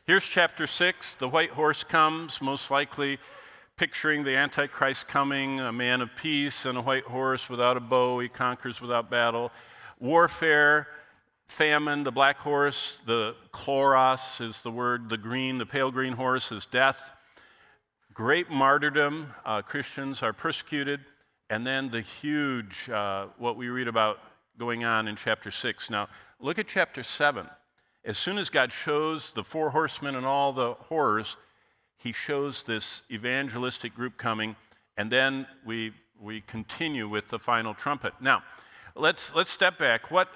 Here's chapter 6. The white horse comes, most likely picturing the Antichrist coming, a man of peace and a white horse without a bow. He conquers without battle. Warfare, famine, the black horse, the chloros is the word, the pale green horse is death. Great martyrdom, Christians are persecuted. And then the huge, what we read about going on in chapter 6. Now, look at chapter 7. As soon as God shows the four horsemen and all the horrors, he shows this evangelistic group coming, and then we continue with the final trumpet. Now, let's step back. What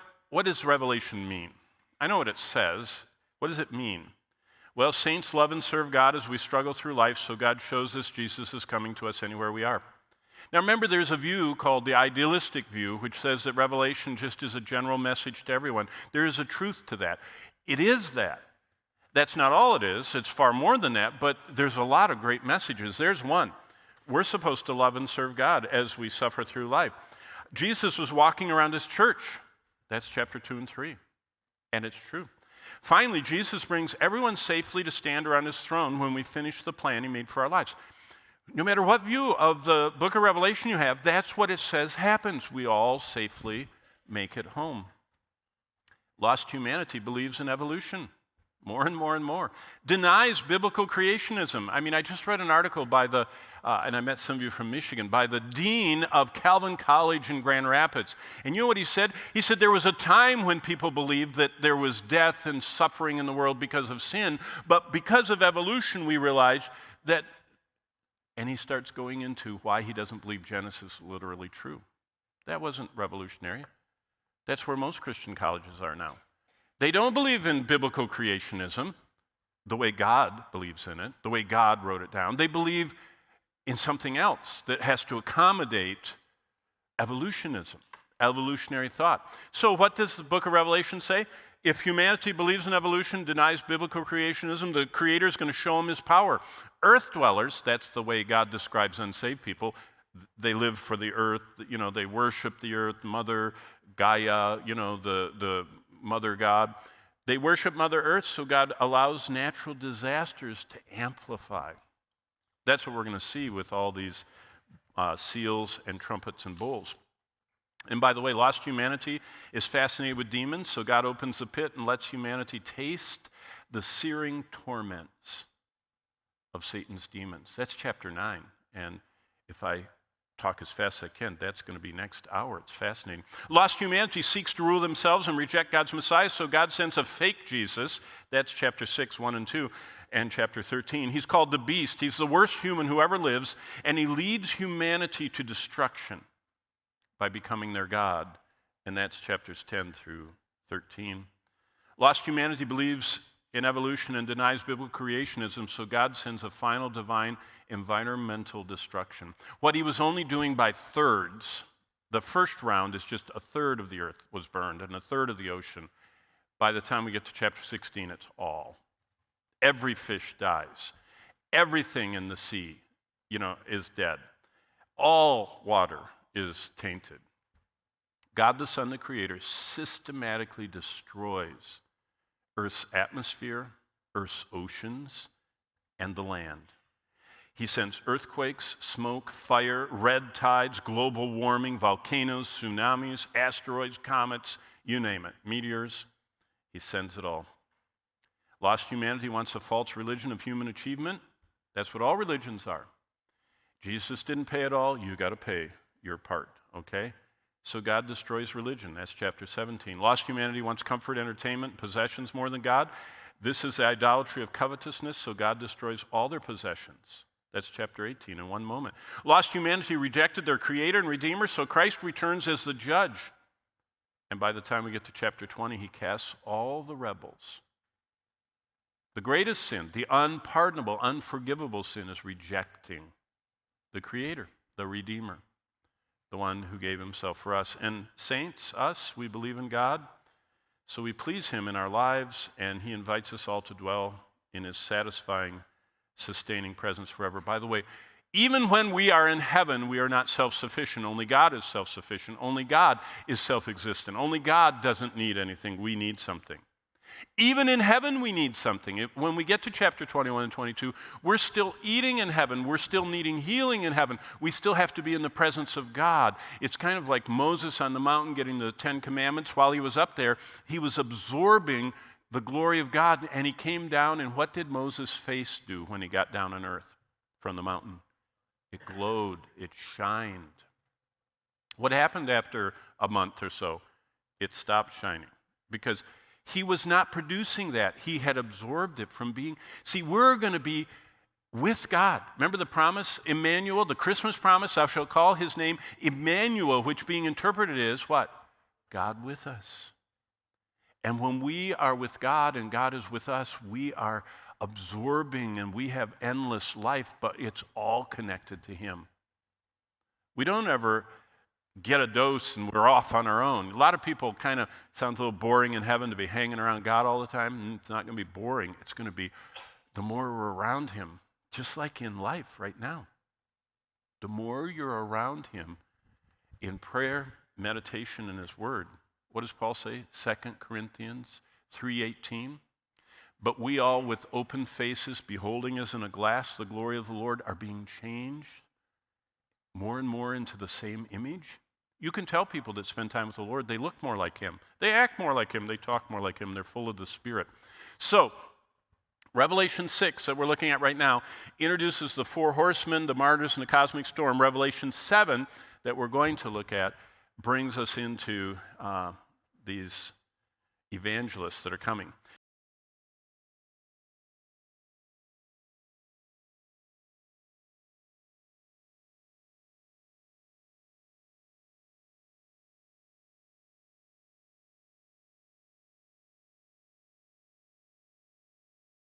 does Revelation mean? I know what it says. What does it mean? Well, saints love and serve God as we struggle through life, so God shows us Jesus is coming to us anywhere we are. Now remember, there's a view called the idealistic view, which says that Revelation just is a general message to everyone. There is a truth to that. It is that. That's not all it is. It's far more than that, but there's a lot of great messages. There's one. We're supposed to love and serve God as we suffer through life. Jesus was walking around his church. That's chapter 2 and 3. And it's true. Finally, Jesus brings everyone safely to stand around his throne when we finish the plan he made for our lives. No matter what view of the book of Revelation you have, that's what it says happens. We all safely make it home. Lost humanity believes in evolution more and more and more. Denies biblical creationism. I just read an article by and I met some of you from Michigan, by the dean of Calvin College in Grand Rapids. And you know what he said? He said there was a time when people believed that there was death and suffering in the world because of sin, but because of evolution we realized that. And he starts going into why he doesn't believe Genesis is literally true. That wasn't revolutionary. That's where most Christian colleges are now. They don't believe in biblical creationism, the way God believes in it, the way God wrote it down. They believe in something else that has to accommodate evolutionism, evolutionary thought. So what does the book of Revelation say? If humanity believes in evolution, denies biblical creationism, the Creator is going to show them his power. Earth dwellers, that's the way God describes unsaved people. They live for the earth, they worship the earth, Mother Gaia, the Mother God. They worship Mother Earth, so God allows natural disasters to amplify. That's what we're going to see with all these seals and trumpets and bowls. And by the way, lost humanity is fascinated with demons, so God opens the pit and lets humanity taste the searing torments of Satan's demons. That's chapter 9. And if I talk as fast as I can, that's going to be next hour. It's fascinating. Lost humanity seeks to rule themselves and reject God's Messiah, so God sends a fake Jesus. That's chapter 6, 1 and 2, and chapter 13. He's called the Beast. He's the worst human who ever lives, and he leads humanity to destruction by becoming their God. And that's chapters 10 through 13. Lost humanity believes in evolution and denies biblical creationism, so God sends a final divine environmental destruction. What he was only doing by thirds, the first round is just a third of the earth was burned and a third of the ocean. By the time we get to chapter 16, it's all. Every fish dies. Everything in the sea, is dead. All water is tainted. God the Son, the Creator, systematically destroys Earth's atmosphere, Earth's oceans, and the land. He sends earthquakes, smoke, fire, red tides, global warming, volcanoes, tsunamis, asteroids, comets, you name it, meteors. He sends it all. Lost humanity wants a false religion of human achievement. That's what all religions are. Jesus didn't pay it all. You got to pay your part, okay? So God destroys religion. That's chapter 17. Lost humanity wants comfort, entertainment, possessions more than God. This is the idolatry of covetousness, so God destroys all their possessions. That's chapter 18 in one moment. Lost humanity rejected their Creator and Redeemer, so Christ returns as the judge. And by the time we get to chapter 20, he casts all the rebels. The greatest sin, the unpardonable, unforgivable sin, is rejecting the Creator, the Redeemer, the one who gave himself for us. And saints, us, we believe in God, so we please him in our lives, and he invites us all to dwell in his satisfying, sustaining presence forever. By the way, even when we are in heaven, we are not self-sufficient. Only God is self-sufficient. Only God is self-existent. Only God doesn't need anything. We need something. Even in heaven, we need something. When we get to chapter 21 and 22, we're still eating in heaven. We're still needing healing in heaven. We still have to be in the presence of God. It's kind of like Moses on the mountain getting the 10 Commandments. While he was up there, he was absorbing the glory of God, and he came down, and what did Moses' face do when he got down on earth from the mountain? It glowed. It shined. What happened after a month or so? It stopped shining because he was not producing that. He had absorbed it from being. See, we're going to be with God. Remember the promise, Emmanuel, the Christmas promise, thou shalt call his name Emmanuel, which being interpreted is what? God with us. And when we are with God and God is with us, we are absorbing and we have endless life, but it's all connected to him. We don't ever get a dose and we're off on our own. A lot of people kind of sounds a little boring in heaven to be hanging around God all the time. It's not going to be boring. It's going to be the more we're around him, just like in life right now. The more you're around him in prayer, meditation, and his word. What does Paul say? 2 Corinthians 3:18. But we all with open faces, beholding as in a glass the glory of the Lord, are being changed more and more into the same image. You can tell people that spend time with the Lord, they look more like him. They act more like him. They talk more like him. They're full of the Spirit. So, Revelation 6 that we're looking at right now introduces the four horsemen, the martyrs, and the cosmic storm. Revelation 7 that we're going to look at brings us into these evangelists that are coming.